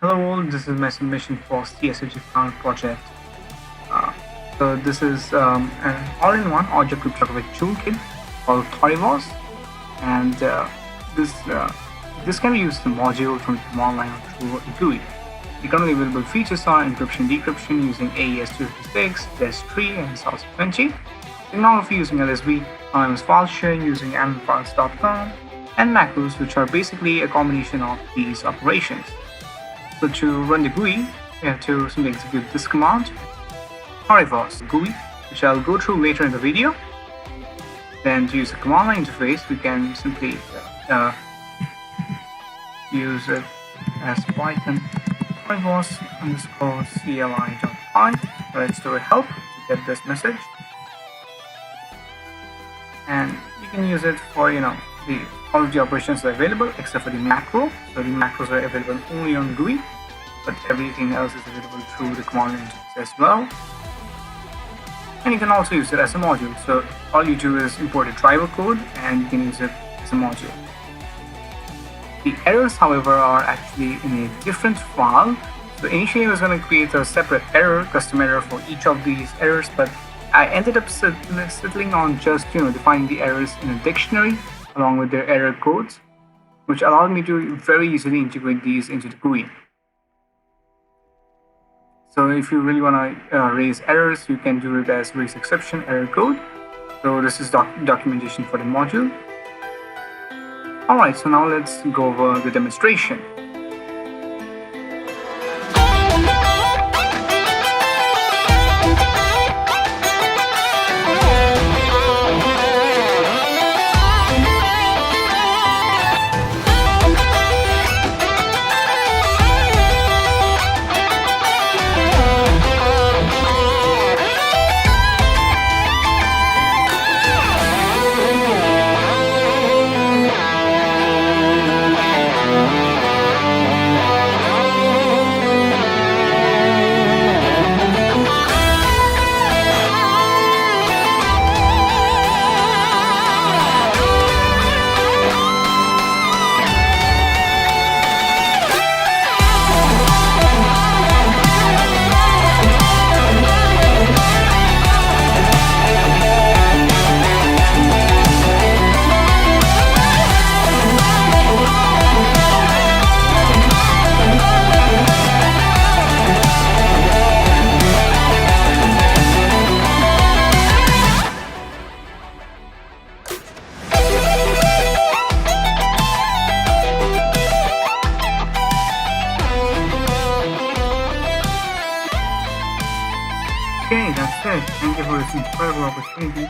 Hello all, this is my submission for CS50 project. So this is an all-in-one audio cryptography toolkit called thor𝜓vos, and this can be used as a module from the online or through a GUI. The currently available features are encryption decryption using AES-256, DES3, and CS50, Steganography using LSB, anonymous file sharing using anonymfiles.com, and macros, which are basically a combination of these operations. So to run the GUI, we have to simply execute this command, thor𝜓vos GUI, which I'll go through later in the video. Then to use the command line interface, we can simply use it as Python thor𝜓vos _cli.py, where it's to help to get this message. And you can use it for all of the operations are available except for the macro. So the macros are available only on GUI, but everything else is available through the command line interface as well. And you can also use it as a module. So all you do is import a driver code and you can use it as a module. The errors, however, are actually in a different file. So initially I was going to create a separate error, custom error for each of these errors, but I ended up settling on just defining the errors in a dictionary along with their error codes, which allowed me to very easily integrate these into the GUI. So if you really want to raise errors, you can do it as raise exception error code. So this is documentation for the module. Alright, so now let's go over the demonstration. Okay, that's it. Thank you for this incredible opportunity.